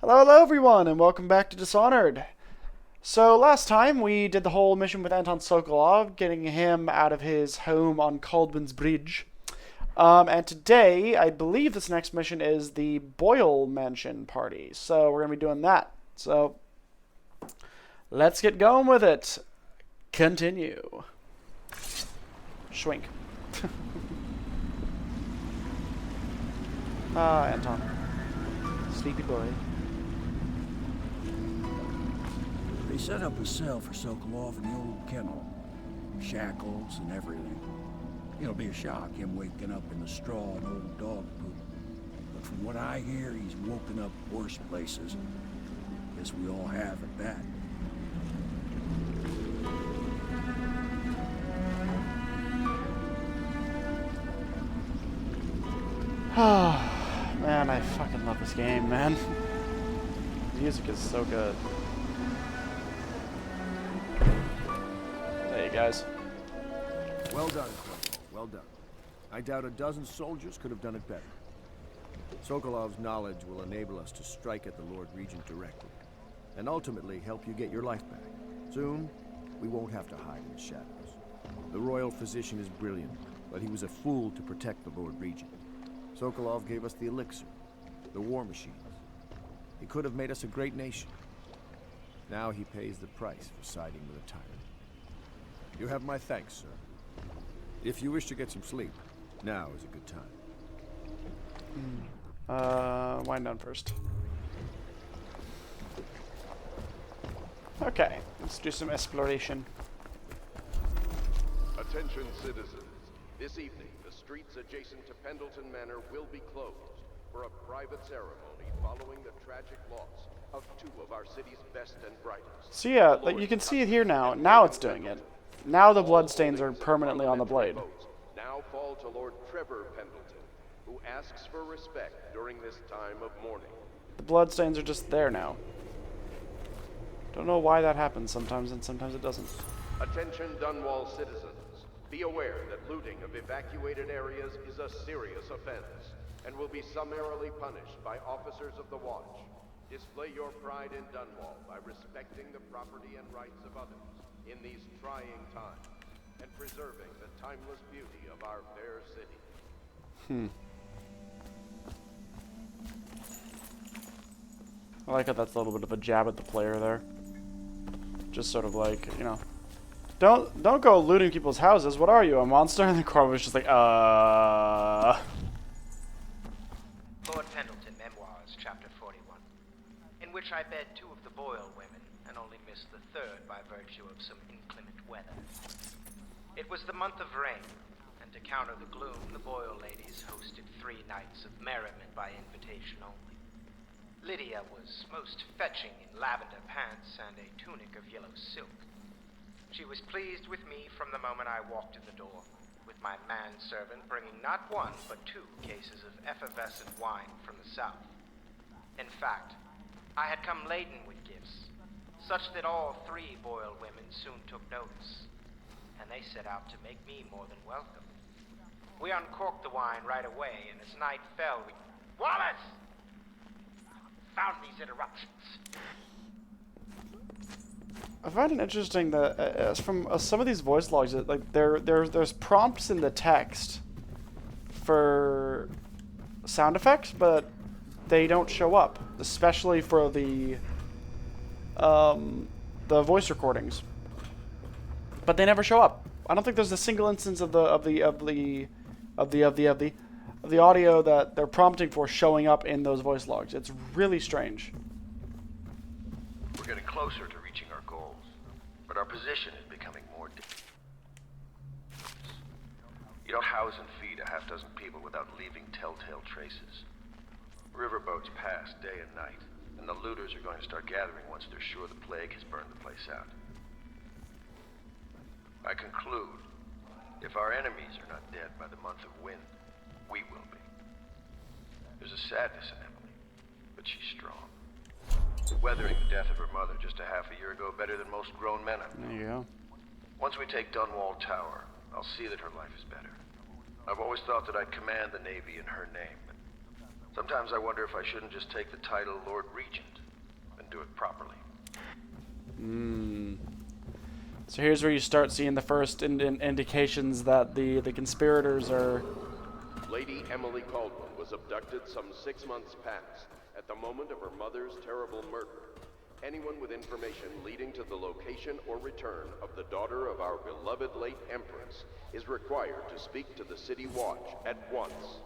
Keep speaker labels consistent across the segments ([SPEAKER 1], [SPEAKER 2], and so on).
[SPEAKER 1] Hello everyone, and welcome back to Dishonored. So last time we did the whole mission with Anton Sokolov, getting him out of his home on Caldwin's Bridge. And today, I believe this next mission is the Boyle Mansion party. So we're going to be doing that. So let's get going with it. Continue. Schwink. Anton. Sleepy boy.
[SPEAKER 2] They set up a cell for Sokolov in the old kennel. Shackles and everything. It'll be a shock, him waking up in the straw and old dog poop. But from what I hear, he's woken up worse places. Guess we all have at that.
[SPEAKER 1] Man, I fucking love this game, man. The music is so good. Hey, guys.
[SPEAKER 3] Well done, Corporal. Well done. I doubt a dozen soldiers could have done it better. Sokolov's knowledge will enable us to strike at the Lord Regent directly, and ultimately help you get your life back. Soon, we won't have to hide in the shadows. The royal physician is brilliant, but he was a fool to protect the Lord Regent. Sokolov gave us the elixir, the war machines. He could have made us a great nation. Now he pays the price for siding with a tyrant. You have my thanks, sir. If you wish to get some sleep, now is a good time.
[SPEAKER 1] Wind down first. Okay, let's do some exploration.
[SPEAKER 4] Attention, citizens. This evening, the streets adjacent to Pendleton Manor will be closed for a private ceremony following the tragic loss of two of our city's best and brightest.
[SPEAKER 1] So yeah, like you can see it here now. Now it's doing it. Now the bloodstains are permanently on the blade.
[SPEAKER 4] Now fall to Lord Trevor Pendleton, who asks for respect during this time of mourning.
[SPEAKER 1] The bloodstains are just there now. Don't know why that happens sometimes, and sometimes it doesn't.
[SPEAKER 4] Attention, Dunwall citizens. Be aware that looting of evacuated areas is a serious offense, and will be summarily punished by officers of the Watch. Display your pride in Dunwall by respecting the property and rights of others in these trying times, and preserving the timeless beauty of our fair city.
[SPEAKER 1] I like how that's a little bit of a jab at the player there. Just sort of like, you know, don't go looting people's houses. What are you, a monster? And the Corvo was just like,
[SPEAKER 5] Lord Pendleton Memoirs, Chapter 41, in which I bed two of the Boyle women and only missed the third by virtue of some inclement weather. It was the month of rain, and to counter the gloom, the Boyle ladies hosted 3 nights of merriment by invitation only. Lydia was most fetching in lavender pants and a tunic of yellow silk. She was pleased with me from the moment I walked in the door, with my manservant bringing not 1 but 2 cases of effervescent wine from the south. In fact, I had come laden with gifts, such that all 3 Boyle women soon took notice, and they set out to make me more than welcome. We uncorked the wine right away, and as night fell, we... Wallace! Found these interruptions.
[SPEAKER 1] I find it interesting that from some of these voice logs, that, like there's prompts in the text for sound effects, but they don't show up, especially for the voice recordings. But they never show up. I don't think there's a single instance of the audio that they're prompting for showing up in those voice logs. It's really strange.
[SPEAKER 6] We're getting closer to reaching our goals, but our position is becoming more difficult. You don't house and feed a half-dozen people without leaving telltale traces. Riverboats pass day and night, and the looters are going to start gathering once they're sure the plague has burned the place out. I conclude, if our enemies are not dead by the month of wind, we will be. There's a sadness in Emily, but she's strong. Weathering the death of her mother just a half a year ago better than most grown men have known.
[SPEAKER 1] There you go.
[SPEAKER 6] Once we take Dunwall Tower, I'll see that her life is better. I've always thought that I'd command the Navy in her name, but Sometimes I wonder if I shouldn't just take the title Lord Regent and do it properly.
[SPEAKER 1] So here's where you start seeing the first indications that the conspirators are...
[SPEAKER 4] Lady Emily Caldwell was abducted some 6 months past, at the moment of her mother's terrible murder. Anyone with information leading to the location or return of the daughter of our beloved late Empress is required to speak to the City Watch at once.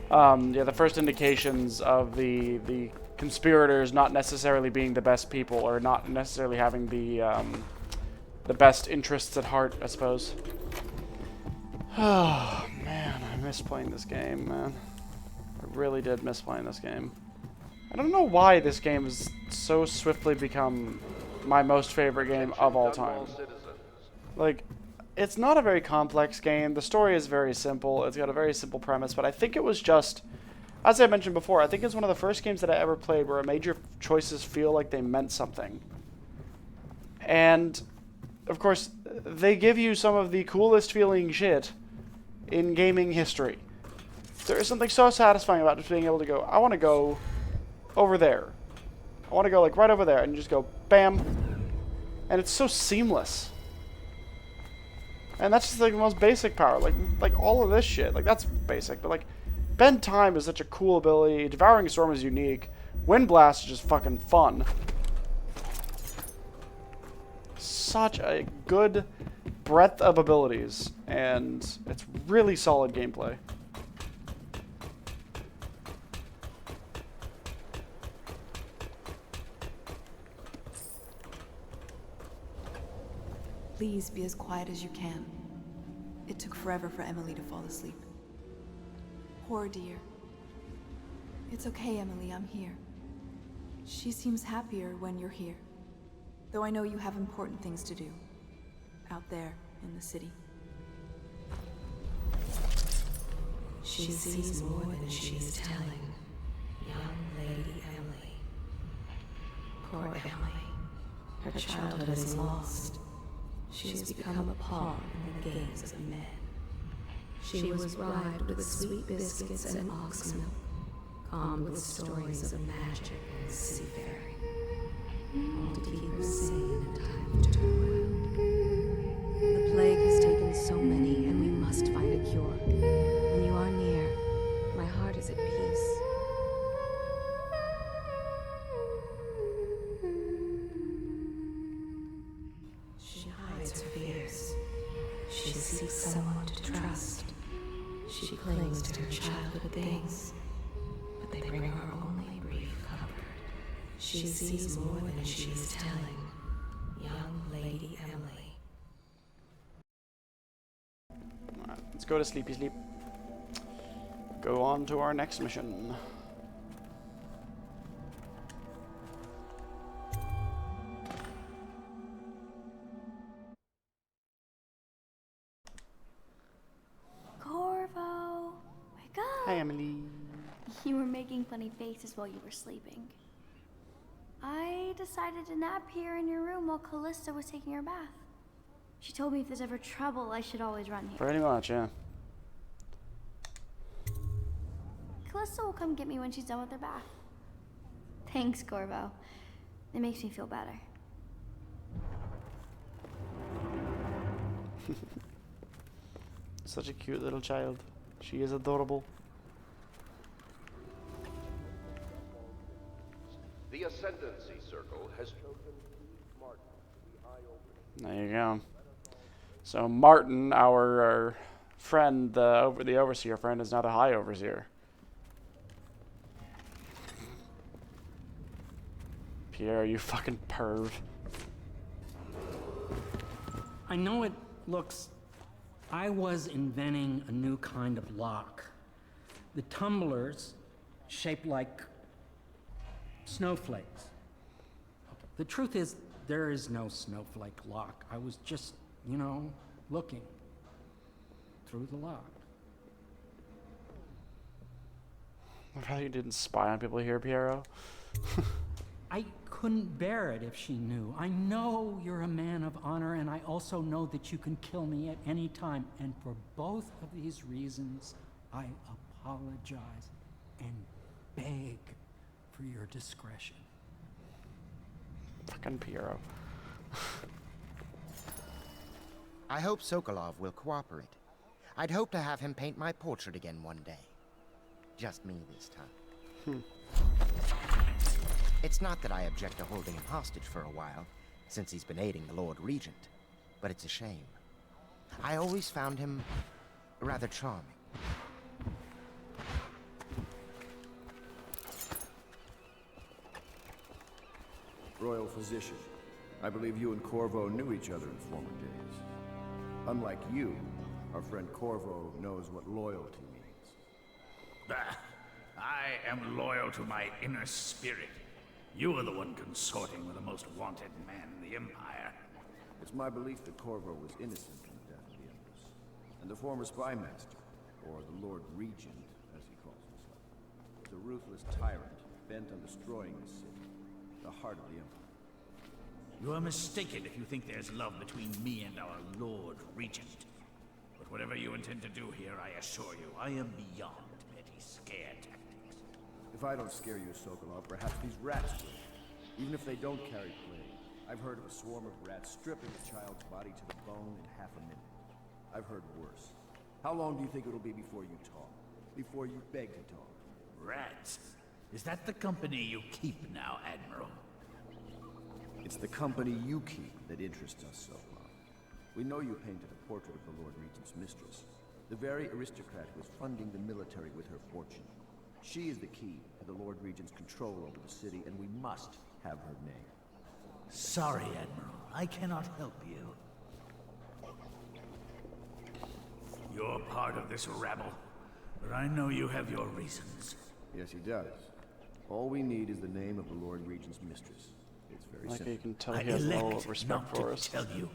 [SPEAKER 1] Yeah, the first indications of the conspirators not necessarily being the best people, or not necessarily having the best interests at heart, I suppose. Oh, man, I miss playing this game, man. I really did miss playing this game. I don't know why this game has so swiftly become my most favorite game of all time. Like, it's not a very complex game. The story is very simple. It's got a very simple premise, but I think it was just, as I mentioned before, I think it's one of the first games that I ever played where it made your choices feel like they meant something. And, of course, they give you some of the coolest feeling shit in gaming history. There is something so satisfying about just being able to go, I want to go over there. I want to go, like, right over there, and you just go, bam. And it's so seamless. And that's just like the most basic power. Like all of this shit. Like, that's basic. But, like, Bend Time is such a cool ability. Devouring Storm is unique. Wind Blast is just fucking fun. Such a good breadth of abilities. And it's really solid gameplay.
[SPEAKER 7] Please be as quiet as you can. It took forever for Emily to fall asleep. Poor dear. It's okay, Emily, I'm here. She seems happier when you're here. Though I know you have important things to do. Out there, in the city.
[SPEAKER 8] She sees more than she is telling. Young Lady Emily. Poor Emily. Her childhood is lost. She has become a pawn in the games of men. She was bribed with sweet biscuits and ox milk, calmed with stories of magic and seafaring, all to keep her sane in a time of turmoil. The plague has taken so many, and we must find a cure. When you are near, my heart is at peace. She hides her fears. She seeks someone to trust. She clings to her childhood things, but they bring her only brief comfort. She sees more than she is telling. Young Lady Emily.
[SPEAKER 1] Alright, let's go to sleepy sleep. Go on to our next mission.
[SPEAKER 9] Corvo, wake up!
[SPEAKER 1] Hi, Emily.
[SPEAKER 9] You were making funny faces while you were sleeping. I decided to nap here in your room while Callista was taking her bath. She told me if there's ever trouble, I should always run here.
[SPEAKER 1] Pretty much, yeah.
[SPEAKER 9] Callista will come get me when she's done with her bath. Thanks, Corvo. It makes me feel better.
[SPEAKER 1] Such a cute little child. She is adorable.
[SPEAKER 4] The Ascendancy Circle has chosen Martin to be High Overseer.
[SPEAKER 1] There you go. So Martin, our friend, the Overseer friend, is now the High Overseer. Pierre, you fucking perv.
[SPEAKER 10] I know it looks... I was inventing a new kind of lock. The tumblers shaped like snowflakes. The truth is, there is no snowflake lock. I was just, you know, looking through the lock.
[SPEAKER 1] I'm glad you didn't spy on people here, Piero.
[SPEAKER 10] I couldn't bear it if she knew. I know you're a man of honor, and I also know that you can kill me at any time. And for both of these reasons, I apologize and
[SPEAKER 2] beg for your discretion.
[SPEAKER 1] Fucking Piero.
[SPEAKER 11] I hope Sokolov will cooperate. I'd hope to have him paint my portrait again one day. Just me this time. It's not that I object to holding him hostage for a while, since he's been aiding the Lord Regent, but it's a shame. I always found him rather charming.
[SPEAKER 3] Royal physician, I believe you and Corvo knew each other in former days. Unlike you, our friend Corvo knows what loyalty means.
[SPEAKER 12] I am loyal to my inner spirit. You are the one consorting with the most wanted man in the Empire.
[SPEAKER 3] It's my belief that Corvo was innocent in the death of the Empress, and the former spy master, or the Lord Regent, as he calls himself, is a ruthless tyrant bent on destroying the city, the heart of the Empire.
[SPEAKER 12] You are mistaken if you think there's love between me and our Lord Regent. But whatever you intend to do here, I assure you, I am beyond petty scare tactics.
[SPEAKER 3] If I don't scare you, Sokolov, perhaps these rats will. Even if they don't carry plague, I've heard of a swarm of rats stripping a child's body to the bone in half a minute. I've heard worse. How long do you think it'll be before you talk? Before you beg to talk?
[SPEAKER 12] Rats? Is that the company you keep now, Admiral?
[SPEAKER 3] It's the company you keep that interests us, Sokolov. We know you painted a portrait of the Lord Regent's mistress, the very aristocrat who is funding the military with her fortune. She is the key to the Lord Regent's control over the city, and we must have her name.
[SPEAKER 12] Sorry, Admiral. I cannot help you. You're part of this rabble, but I know you have your reasons.
[SPEAKER 3] Yes, he does. All we need is the name of the Lord Regent's mistress. It's very
[SPEAKER 1] Like
[SPEAKER 3] simple.
[SPEAKER 1] you can tell
[SPEAKER 12] I
[SPEAKER 1] he has a little
[SPEAKER 12] elect
[SPEAKER 1] respect
[SPEAKER 12] not
[SPEAKER 1] for
[SPEAKER 12] to
[SPEAKER 1] us.
[SPEAKER 12] tell you.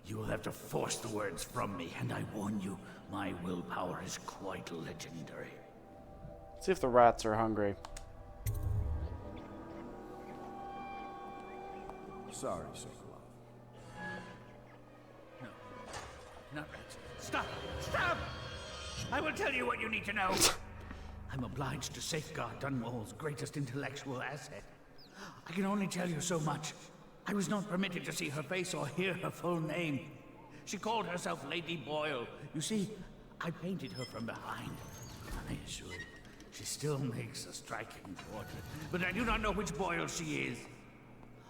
[SPEAKER 12] You will have to force the words from me, and I warn you, my willpower is quite legendary.
[SPEAKER 1] See if the rats are hungry.
[SPEAKER 3] Sorry, Sokolov.
[SPEAKER 12] No, not rats. Stop! Stop! I will tell you what you need to know. I'm obliged to safeguard Dunwall's greatest intellectual asset. I can only tell you so much. I was not permitted to see her face or hear her full name. She called herself Lady Boyle. You see, I painted her from behind. I assure you, she still makes a striking portrait, but I do not know which Boyle she is.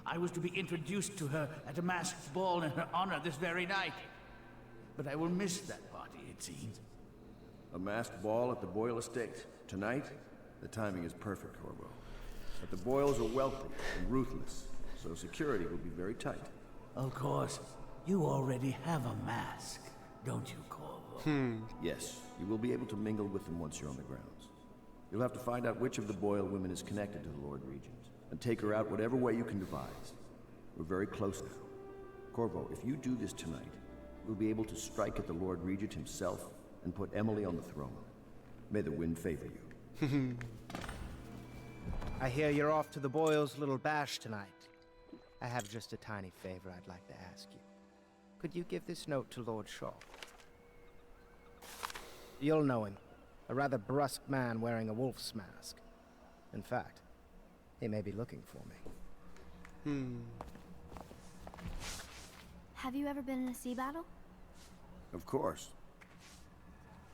[SPEAKER 12] I was to be introduced to her at a masked ball in her honor this very night. But I will miss that party, it seems.
[SPEAKER 3] A masked ball at the Boyle estate. Tonight? The timing is perfect, Corvo. But the Boyles are wealthy and ruthless, so security will be very tight.
[SPEAKER 12] Of course. You already have a mask, don't you, Corvo?
[SPEAKER 3] Yes, you will be able to mingle with them once you're on the grounds. You'll have to find out which of the Boyle women is connected to the Lord Regent, and take her out whatever way you can devise. We're very close now. Corvo, if you do this tonight, we'll be able to strike at the Lord Regent himself and put Emily on the throne. May the wind favor you.
[SPEAKER 11] I hear you're off to the Boyles' little bash tonight. I have just a tiny favor I'd like to ask you. Could you give this note to Lord Shaw? You'll know him. A rather brusque man wearing a wolf's mask. In fact, he may be looking for me.
[SPEAKER 9] Have you ever been in a sea battle?
[SPEAKER 3] Of course.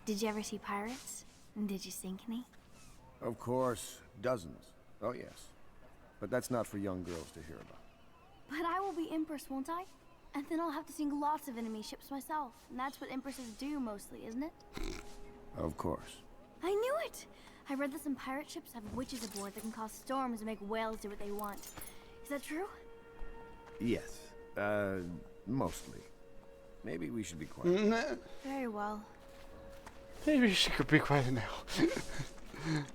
[SPEAKER 9] Did you ever see pirates? And did you sink any?
[SPEAKER 3] Of course. Dozens. Oh, yes. But that's not for young girls to hear about.
[SPEAKER 9] But I will be Empress, won't I? And then I'll have to sink lots of enemy ships myself. And that's what Empresses do mostly, isn't it?
[SPEAKER 3] Of course.
[SPEAKER 9] I knew it! I read that some pirate ships have witches aboard that can cause storms and make whales do what they want. Is that true?
[SPEAKER 3] Yes. Mostly. Maybe we should be quiet.
[SPEAKER 9] Very well.
[SPEAKER 1] Maybe she could be quiet now.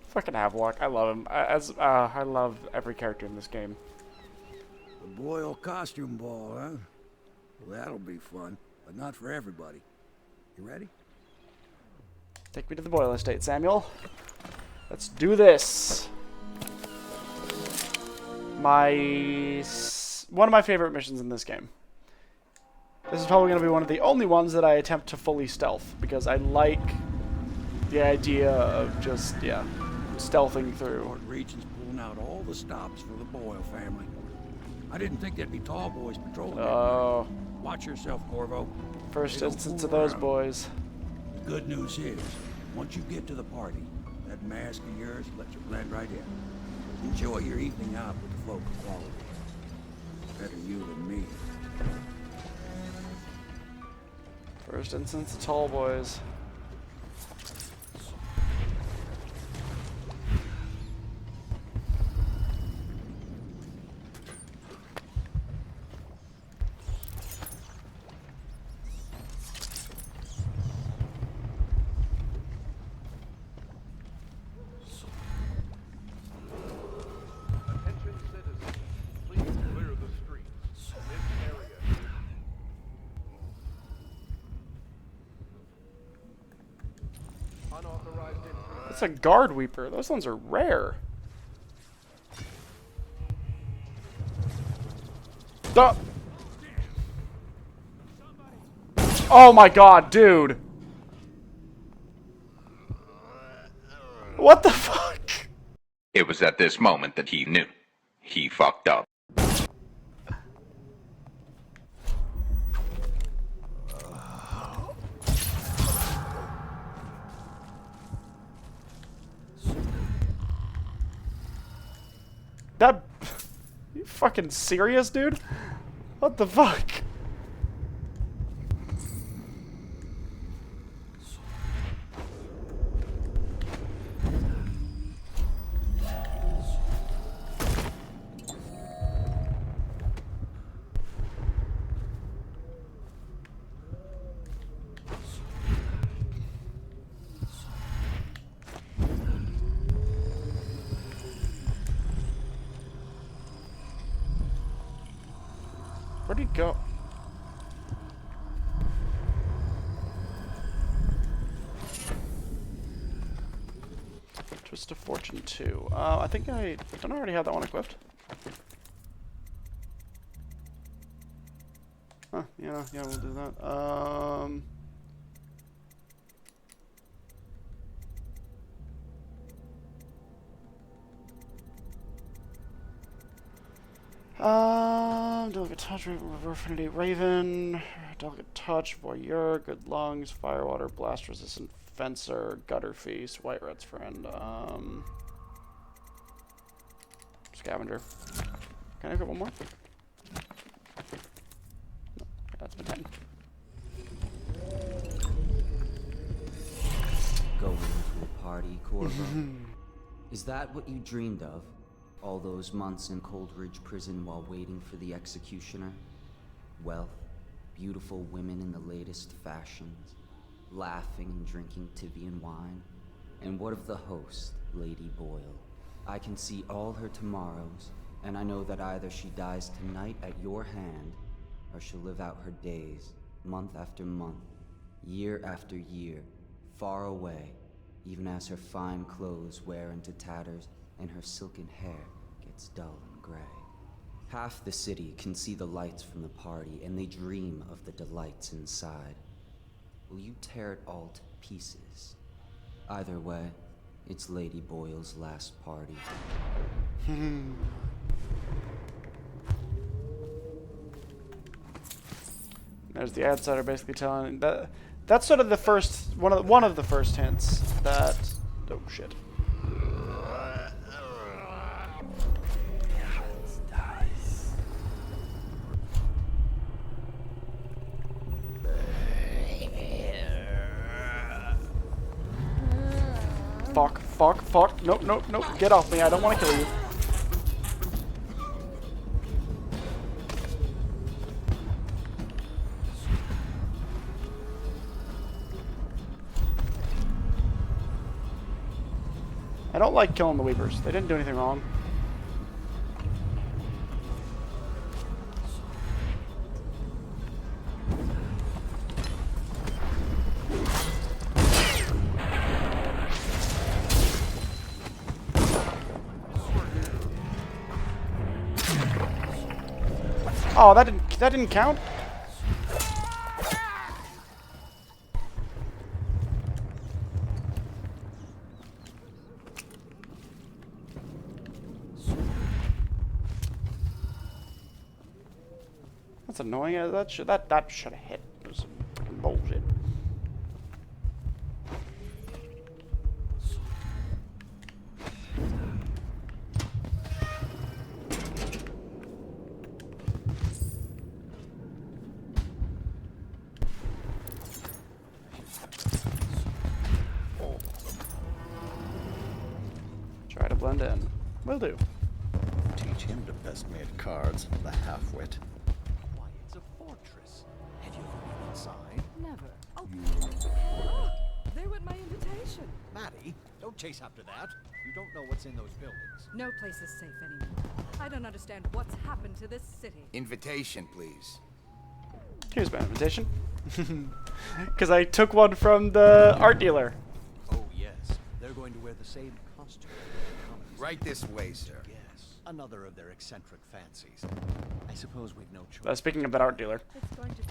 [SPEAKER 1] Fucking Havelock, I love him. I love every character in this game.
[SPEAKER 2] The Boyle costume ball, huh? Well, that'll be fun, but not for everybody. You ready?
[SPEAKER 1] Take me to the Boyle estate, Samuel. Let's do this. One of my favorite missions in this game. This is probably going to be one of the only ones that I attempt to fully stealth, because I like the idea of just, stealthing through.
[SPEAKER 2] Lord Regents pulling out all the stops for the Boyle family. I didn't think there'd be tall boys patrolling.
[SPEAKER 1] Oh.
[SPEAKER 2] Watch yourself, Corvo.
[SPEAKER 1] First
[SPEAKER 2] They don't
[SPEAKER 1] instance
[SPEAKER 2] fool
[SPEAKER 1] of those
[SPEAKER 2] around.
[SPEAKER 1] boys.
[SPEAKER 2] The good news is, once you get to the party, that mask of yours lets you blend right in. Enjoy your evening out with the folk of quality. Better you than me.
[SPEAKER 1] First instance of tall boys.
[SPEAKER 4] Attention citizens, please clear the streets. This area is unauthorized entry.
[SPEAKER 1] It's a guard weeper. Those ones are rare. Duh. Oh my god, dude. What the fuck?
[SPEAKER 13] It was at this moment that he knew. He fucked up.
[SPEAKER 1] That... You fucking serious, dude? What the fuck? Where'd he go? Twist of Fortune 2. I think don't I already have that one equipped? Huh, yeah, we'll do that. Delicate Touch, Affinity Raven, Delicate Touch, Voyeur, Good Lungs, Firewater, Blast Resistant Fencer, Gutter Feast, White Rat's Friend, Scavenger. Can I equip one more? No, that's been 10.
[SPEAKER 14] Going to a party, Corvo? Is that what you dreamed of? All those months in Coldridge Prison while waiting for the executioner? Wealth, beautiful women in the latest fashions, laughing and drinking Tivian wine. And what of the host, Lady Boyle? I can see all her tomorrows, and I know that either she dies tonight at your hand, or she'll live out her days, month after month, year after year, far away, even as her fine clothes wear into tatters and her silken hair gets dull and gray. Half the city can see the lights from the party, and they dream of the delights inside. Will you tear it all to pieces? Either way, it's Lady Boyle's last party.
[SPEAKER 1] There's the outsider basically telling that. That's sort of the first one of the first hints that. Oh shit. Fuck. Nope. Get off me. I don't want to kill you. I don't like killing the Weepers. They didn't do anything wrong. Oh, that didn't count? That's annoying. That should have hit. It was some bullshit. Try to blend in. Will do.
[SPEAKER 15] Teach him to best me at cards, the half-wit.
[SPEAKER 16] Why, it's a fortress. Have you ever been inside?
[SPEAKER 17] Never. Oh, there went my invitation.
[SPEAKER 16] Maddie, don't chase after that. You don't know what's in those buildings.
[SPEAKER 17] No place is safe anymore. I don't understand what's happened to this city.
[SPEAKER 18] Invitation, please.
[SPEAKER 1] Here's my invitation. Because I took one from the art dealer.
[SPEAKER 16] Oh, yes. They're going to wear the same costume.
[SPEAKER 18] Right this way, sir.
[SPEAKER 16] Yes. Another of their eccentric fancies. I suppose we've no choice.
[SPEAKER 1] Speaking of that art dealer.
[SPEAKER 17] It's going to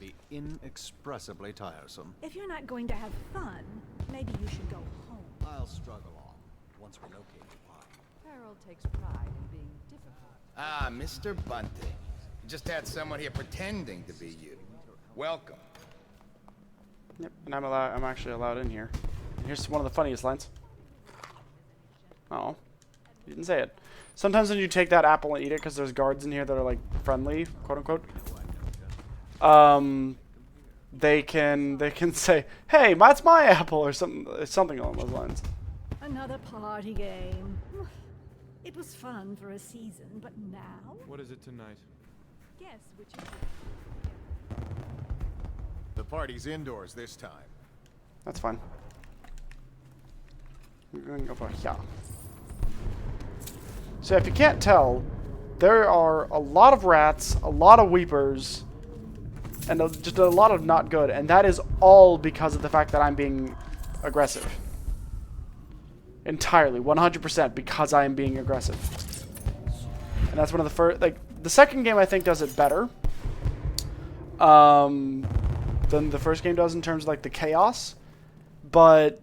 [SPEAKER 16] be inexpressibly tiresome.
[SPEAKER 19] If you're not going to have fun, maybe you should go home.
[SPEAKER 16] I'll struggle on, once we're located why.
[SPEAKER 17] Harold takes pride in being difficult.
[SPEAKER 18] Ah, Mr. Bunting. Just had someone here pretending to be you. Welcome.
[SPEAKER 1] Yep, and I'm actually allowed in here. And here's one of the funniest lines. Oh, you didn't say it. Sometimes when you take that apple and eat it, because there's guards in here that are like friendly, quote unquote. They can say, "Hey, that's my apple," or something along those lines.
[SPEAKER 19] Another party game. It was fun for a season, but now?
[SPEAKER 20] What is it tonight?
[SPEAKER 19] Guess which is
[SPEAKER 15] The party's indoors this time.
[SPEAKER 1] That's fine. We're going to go for here. So if you can't tell, there are a lot of rats, a lot of weepers, and just a lot of not good. And that is all because of the fact that I'm being aggressive. Entirely, 100% because I am being aggressive. And that's one of the first, like, the second game I think does it better than the first game does in terms of like the chaos. But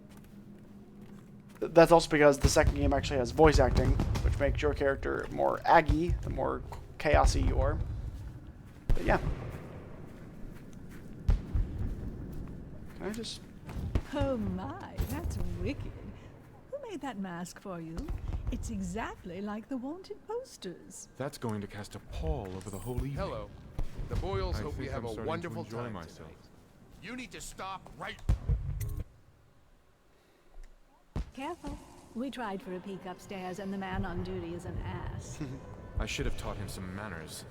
[SPEAKER 1] that's also because the second game actually has voice acting, which makes your character more aggy, the more chaosy you are. But yeah. Can I just...
[SPEAKER 21] Oh my, that's wicked. Who made that mask for you? It's exactly like the wanted posters.
[SPEAKER 20] That's going to cast a pall over the whole evening.
[SPEAKER 4] Hello. The Boyles hope we have a
[SPEAKER 20] starting
[SPEAKER 4] wonderful
[SPEAKER 20] to enjoy
[SPEAKER 4] time
[SPEAKER 20] myself.
[SPEAKER 4] tonight. You need to stop right...
[SPEAKER 19] Careful. We tried for a peek upstairs, and the man on duty is an ass.
[SPEAKER 20] I should have taught him some manners.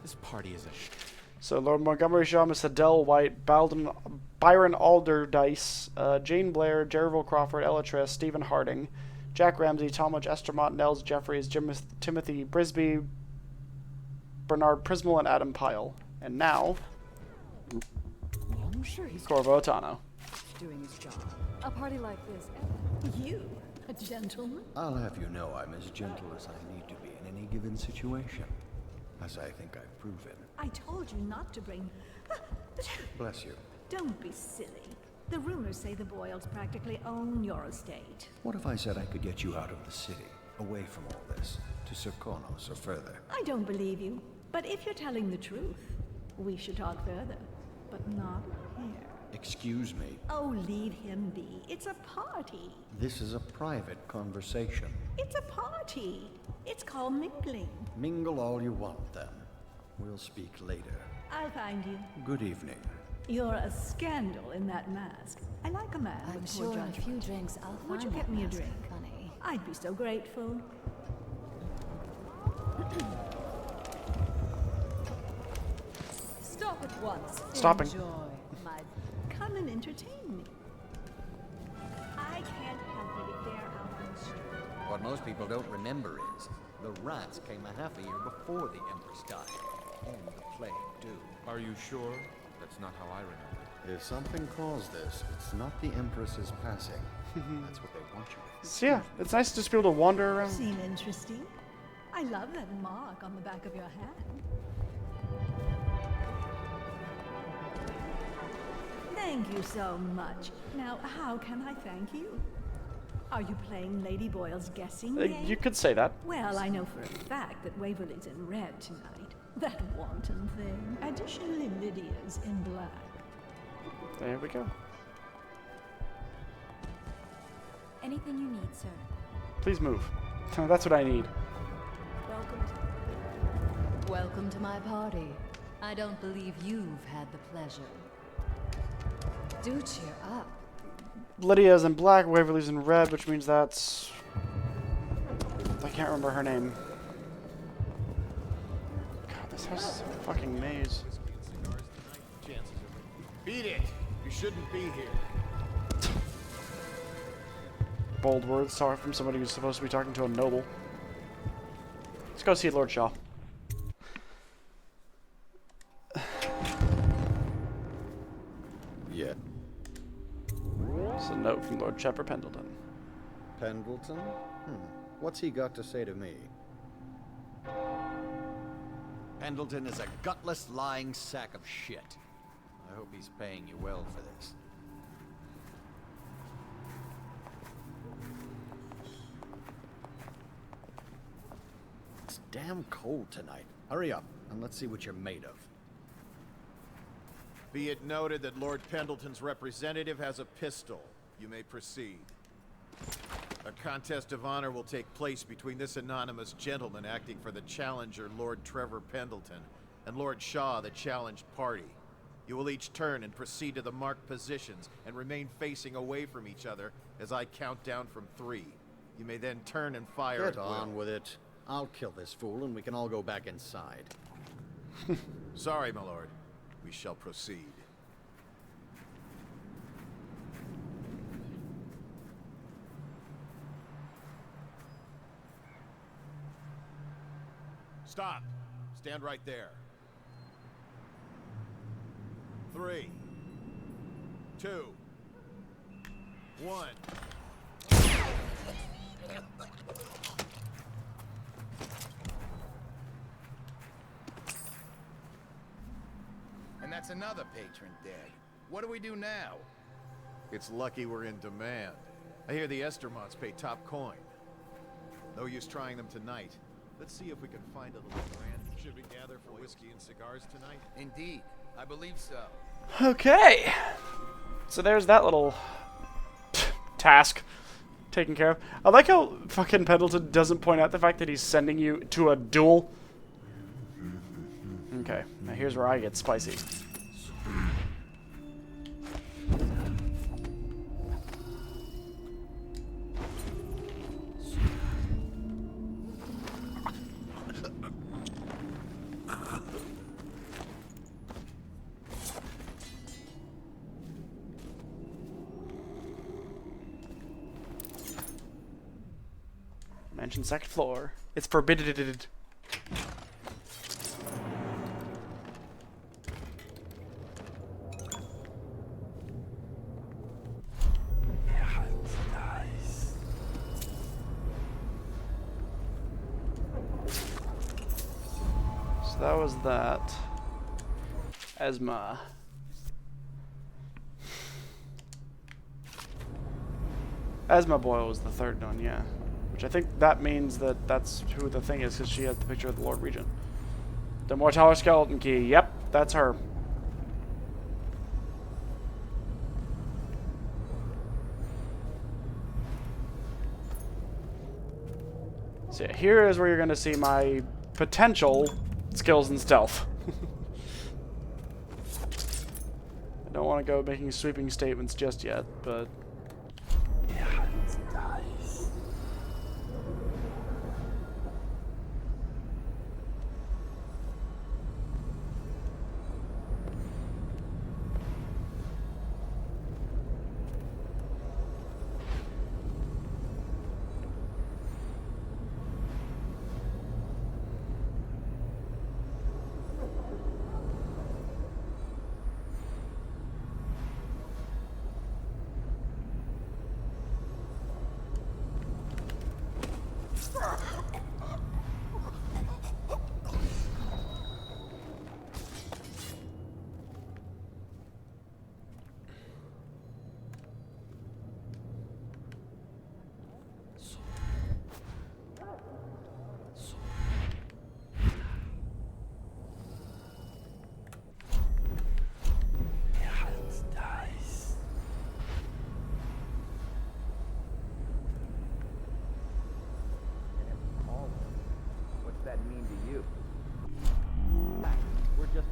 [SPEAKER 20] This party is a
[SPEAKER 1] So Lord Montgomery Shaw, Miss Adele White, Byron Alderdice, Jane Blair, Jerville Crawford, Ella Triss, Stephen Harding, Jack Ramsey, Talmadge, Estermont, Nels Jeffries, Timothy Brisby, Bernard Prismal, and Adam Pyle. And now,
[SPEAKER 17] I'm sure he's
[SPEAKER 1] Corvo Otano.
[SPEAKER 17] doing his job. A party like this.
[SPEAKER 19] You, a gentleman?
[SPEAKER 15] I'll have you know I'm as gentle as I need to be in any given situation, as I think I've proven.
[SPEAKER 19] I told you not to bring...
[SPEAKER 15] Bless you.
[SPEAKER 19] Don't be silly. The rumors say the Boyles practically own your estate.
[SPEAKER 15] What if I said I could get you out of the city, away from all this, to Serkonos or further?
[SPEAKER 19] I don't believe you. But if you're telling the truth, we should talk further. But not here.
[SPEAKER 15] Excuse me.
[SPEAKER 19] Oh, leave him be. It's a party.
[SPEAKER 15] This is a private conversation.
[SPEAKER 19] It's a party. It's called mingling.
[SPEAKER 15] Mingle all you want, then. We'll speak later.
[SPEAKER 19] I'll find you.
[SPEAKER 15] Good evening.
[SPEAKER 19] You're a scandal in that mask. I like a man
[SPEAKER 8] I'm
[SPEAKER 19] with
[SPEAKER 8] sure
[SPEAKER 19] poor
[SPEAKER 8] in a
[SPEAKER 19] judgment.
[SPEAKER 8] few drinks I'll find
[SPEAKER 19] Would you
[SPEAKER 8] that
[SPEAKER 19] get me a
[SPEAKER 8] mask
[SPEAKER 19] drink?
[SPEAKER 8] funny.
[SPEAKER 19] I'd be so grateful.
[SPEAKER 17] Stop at once.
[SPEAKER 1] Stopping.
[SPEAKER 19] Enjoy my... Come and entertain me. I can't help it if they're out on the street.
[SPEAKER 16] What most people don't remember is, the rats came a half a year before the Empress died. And the plague, too.
[SPEAKER 20] Are you sure? That's not how I remember.
[SPEAKER 15] If something caused this, it's not the Empress's passing. That's what they want you to
[SPEAKER 1] So yeah, it's nice to just be able to wander around.
[SPEAKER 19] Seem interesting. I love that mark on the back of your hand. Thank you so much. Now, how can I thank you? Are you playing Lady Boyle's guessing game?
[SPEAKER 1] You could say that.
[SPEAKER 19] Well, I know for a fact that Waverly's in red tonight.
[SPEAKER 21] That wanton thing. Additionally, Lydia's in black.
[SPEAKER 1] There we go.
[SPEAKER 9] Anything you need, sir.
[SPEAKER 1] Please move. That's what I need.
[SPEAKER 8] Welcome to my party. I don't believe you've had the pleasure. Do cheer up.
[SPEAKER 1] Lydia's in black, Waverly's in red, which means that's... I can't remember her name. God, this house is a fucking maze.
[SPEAKER 3] Beat it! You shouldn't be here.
[SPEAKER 1] Bold words, sorry from somebody who's supposed to be talking to a noble. Let's go see Lord Shaw.
[SPEAKER 15] Yeah.
[SPEAKER 1] It's a note from Lord Shepard Pendleton.
[SPEAKER 15] Pendleton? What's he got to say to me?
[SPEAKER 16] Pendleton is a gutless, lying sack of shit. I hope he's paying you well for this.
[SPEAKER 15] It's damn cold tonight. Hurry up, and let's see what you're made of.
[SPEAKER 3] Be it noted that Lord Pendleton's representative has a pistol. You may proceed. A contest of honor will take place between this anonymous gentleman acting for the challenger, Lord Trevor Pendleton, and Lord Shaw, the challenged party. You will each turn and proceed to the marked positions and remain facing away from each other as I count down from 3. You may then turn and fire
[SPEAKER 15] Get
[SPEAKER 3] at
[SPEAKER 15] on
[SPEAKER 3] will.
[SPEAKER 15] with it. I'll kill this fool and we can all go back inside.
[SPEAKER 3] Sorry, my lord. We shall proceed. Stop. Stand right there. 3, 2, 1.
[SPEAKER 18] And that's another patron dead. What do we do now?
[SPEAKER 3] It's lucky we're in demand. I hear the Estermonts pay top coin. No use trying them tonight. Let's see if we can find a little brand. Should we gather for whiskey and cigars tonight?
[SPEAKER 18] Indeed. I believe so.
[SPEAKER 1] Okay. So there's that little task taken care of. I like how fucking Pendleton doesn't point out the fact that he's sending you to a duel. Okay, now here's where I get spicy. Mansion second floor. It's forbidden. So that was that. Esma. Esma Boyle was the third one, yeah. Which I think that means that that's who the thing is, because she has the picture of the Lord Regent. The Mortaller Skeleton Key. Yep, that's her. So yeah, here is where you're going to see my potential skills in stealth. I don't want to go making sweeping statements just yet, but...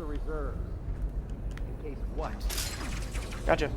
[SPEAKER 16] the reserves. In case what?
[SPEAKER 1] Gotcha.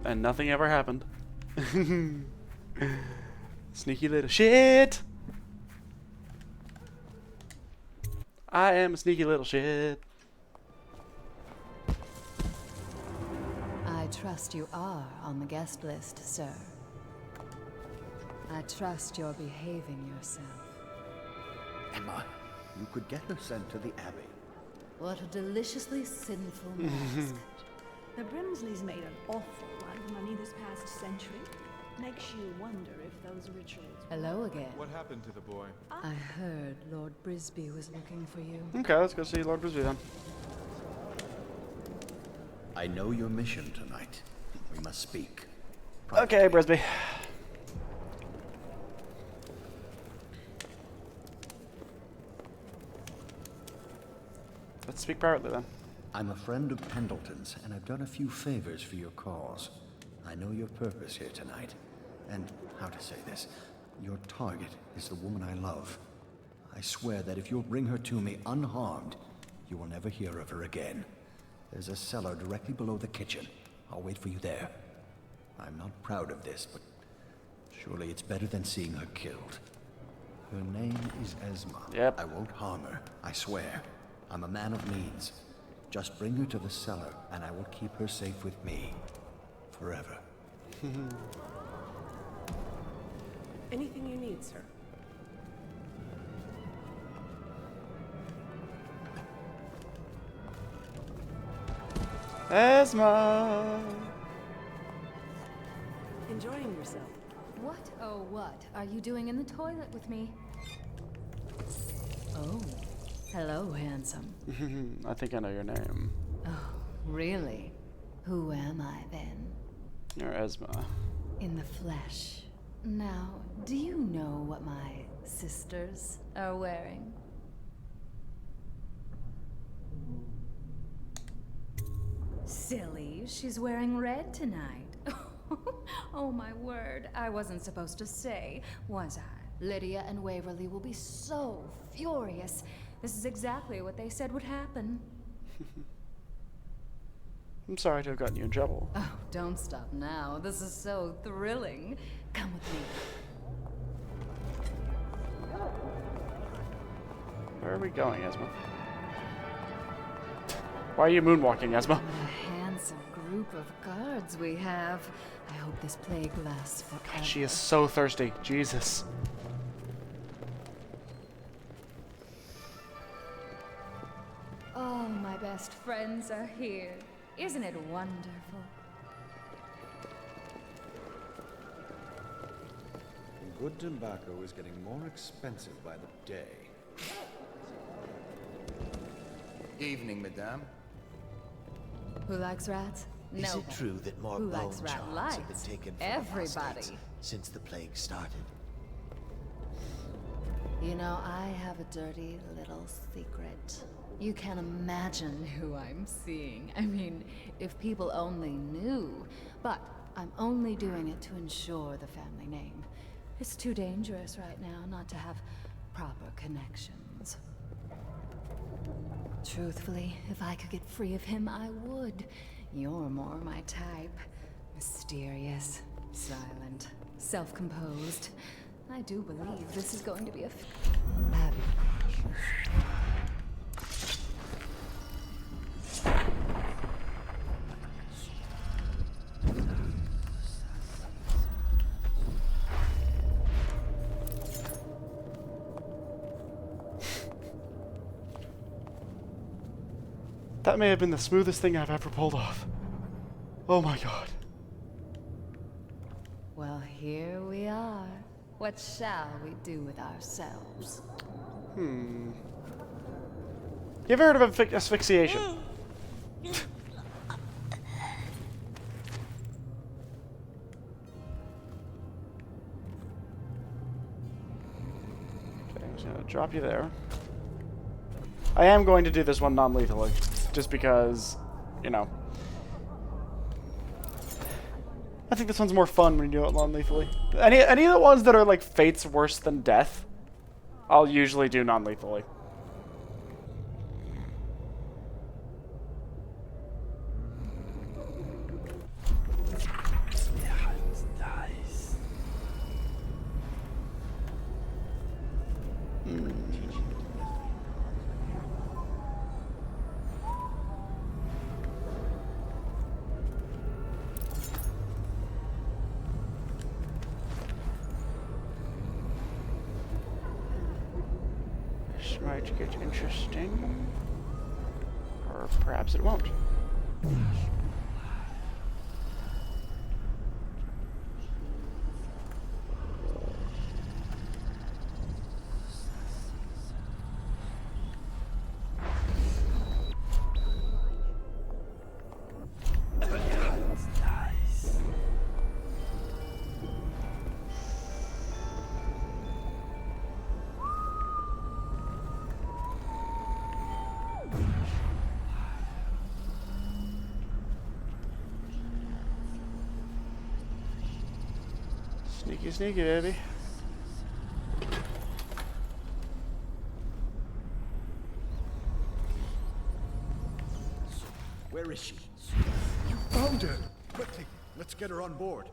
[SPEAKER 1] And nothing ever happened. Sneaky little shit. I am a sneaky little shit.
[SPEAKER 5] I trust you are on the guest list, sir. I trust you're behaving yourself.
[SPEAKER 15] Emma, you could get her sent to the Abbey.
[SPEAKER 5] What a deliciously sinful mask.
[SPEAKER 19] The Brimsleys made an awful lot of money this past century. Makes you wonder if those rituals...
[SPEAKER 5] Hello again.
[SPEAKER 20] What happened to the boy?
[SPEAKER 5] I heard Lord Brisby was looking for you.
[SPEAKER 1] Okay, let's go see Lord Brisby then.
[SPEAKER 15] I know your mission tonight. We must speak.
[SPEAKER 1] Okay, Brisby. Let's speak privately then.
[SPEAKER 15] I'm a friend of Pendleton's, and I've done a few favors for your cause. I know your purpose here tonight. And how to say this? Your target is the woman I love. I swear that if you'll bring her to me unharmed, you will never hear of her again. There's a cellar directly below the kitchen. I'll wait for you there. I'm not proud of this, but surely it's better than seeing her killed. Her name is Esma.
[SPEAKER 1] Yep.
[SPEAKER 15] I won't harm her, I swear. I'm a man of means. Just bring her to the cellar, and I will keep her safe with me. Forever.
[SPEAKER 22] Anything you need, sir.
[SPEAKER 1] Esma!
[SPEAKER 22] Enjoying yourself?
[SPEAKER 5] What? Oh, what are you doing in the toilet with me? Oh, hello, handsome.
[SPEAKER 1] I think I know your name.
[SPEAKER 5] Oh, really? Who am I then?
[SPEAKER 1] You're Esma.
[SPEAKER 5] In the flesh. Now, do you know what my sisters are wearing? Silly, she's wearing red tonight. Oh my word, I wasn't supposed to say, was I? Lydia and Waverly will be so furious. This is exactly what they said would happen.
[SPEAKER 1] I'm sorry to have gotten you in trouble.
[SPEAKER 5] Oh, don't stop now. This is so thrilling. Come with me.
[SPEAKER 1] Where are we going, Esma? Why are you moonwalking, Esma?
[SPEAKER 5] What a handsome group of guards we have. I hope this plague lasts forever.
[SPEAKER 1] She is so thirsty. Jesus.
[SPEAKER 5] Oh, my best friends are here. Isn't it wonderful?
[SPEAKER 15] Good tobacco is getting more expensive by the day.
[SPEAKER 18] Evening, madame.
[SPEAKER 5] Who likes rats?
[SPEAKER 23] Is
[SPEAKER 5] No.
[SPEAKER 23] it true that more
[SPEAKER 5] Who
[SPEAKER 23] bone
[SPEAKER 5] likes rat
[SPEAKER 23] charms have been
[SPEAKER 5] lights?
[SPEAKER 23] taken from
[SPEAKER 5] Everybody.
[SPEAKER 23] apostates since the plague started?
[SPEAKER 5] You know, I have a dirty little secret. You can't imagine who I'm seeing. I mean, if people only knew. But I'm only doing it to ensure the family name. It's too dangerous right now not to have proper connections. Truthfully, if I could get free of him, I would. You're more my type. Mysterious, silent, self-composed. I do believe this is going to be a happy.
[SPEAKER 1] That may have been the smoothest thing I've ever pulled off. Oh my god.
[SPEAKER 5] Well, here we are. What shall we do with ourselves?
[SPEAKER 1] You ever heard of asphyxiation? Okay, I'm just gonna drop you there. I am going to do this one non-lethally, just because, you know. I think this one's more fun when you do it non-lethally. Any of the ones that are like fates worse than death, I'll usually do non-lethally. This might get interesting, or perhaps it won't. Sneaky, sneaky, baby.
[SPEAKER 15] Where is she? You found her! Quickly, let's get her on board.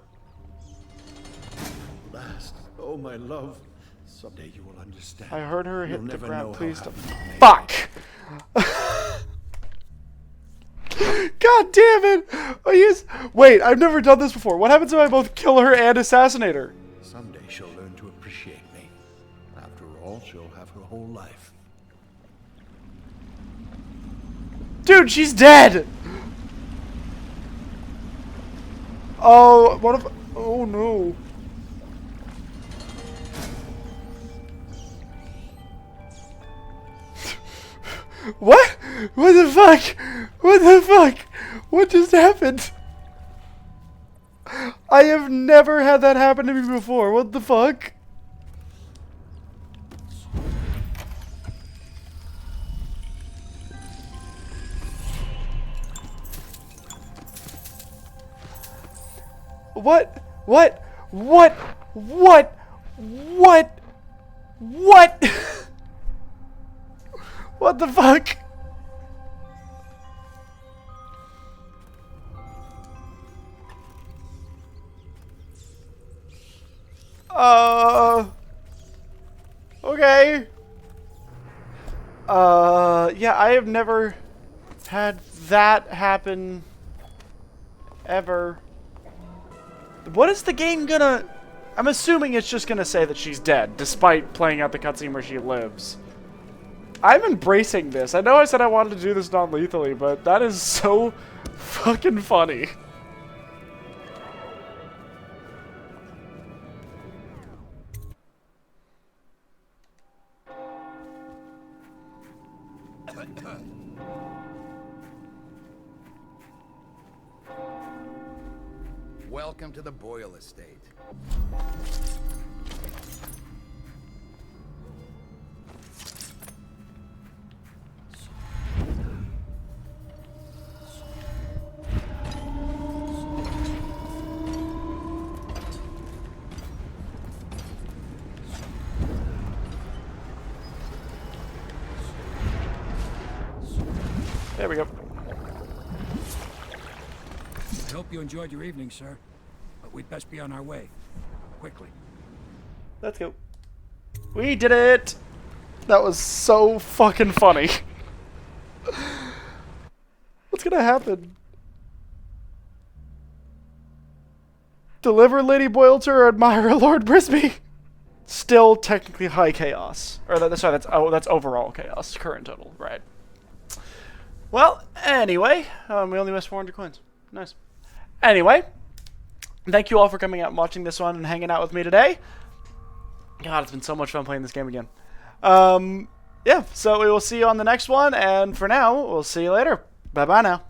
[SPEAKER 15] Last, oh my love. Someday you will understand.
[SPEAKER 1] I heard her
[SPEAKER 15] You'll
[SPEAKER 1] hit the
[SPEAKER 15] never
[SPEAKER 1] ground.
[SPEAKER 15] know
[SPEAKER 1] Please
[SPEAKER 15] how
[SPEAKER 1] don't.
[SPEAKER 15] happy
[SPEAKER 1] Fuck! God damn it! Oh, yes. Wait, I've never done this before. What happens if I both kill her and assassinate her?
[SPEAKER 15] Someday she'll learn to appreciate me. After all, she'll have her whole life.
[SPEAKER 1] Dude, she's dead! Oh, what if... Oh, no. What? What the fuck? What the fuck? What just happened? I have never had that happen to me before. What the fuck? What? What? What? What? What? What? What the fuck? Okay. Yeah, I have never had that happen ever. What is the game gonna... I'm assuming it's just gonna say that she's dead, despite playing out the cutscene where she lives. I'm embracing this. I know I said I wanted to do this non-lethally, but that is so fucking funny.
[SPEAKER 18] Welcome to the Boyle Estate.
[SPEAKER 1] There we go.
[SPEAKER 2] I hope you enjoyed your evening, sir. But we'd best be on our way. Quickly.
[SPEAKER 1] Let's go. We did it! That was so fucking funny. What's gonna happen? Deliver Lady Boyle to her admirer, Lord Brisby. Still technically high chaos. Or sorry, that's overall chaos. Current total, right. Well, anyway, we only missed 400 coins. Nice. Anyway, thank you all for coming out and watching this one and hanging out with me today. God, it's been so much fun playing this game again. Yeah, so we will see you on the next one, and for now, we'll see you later. Bye-bye now.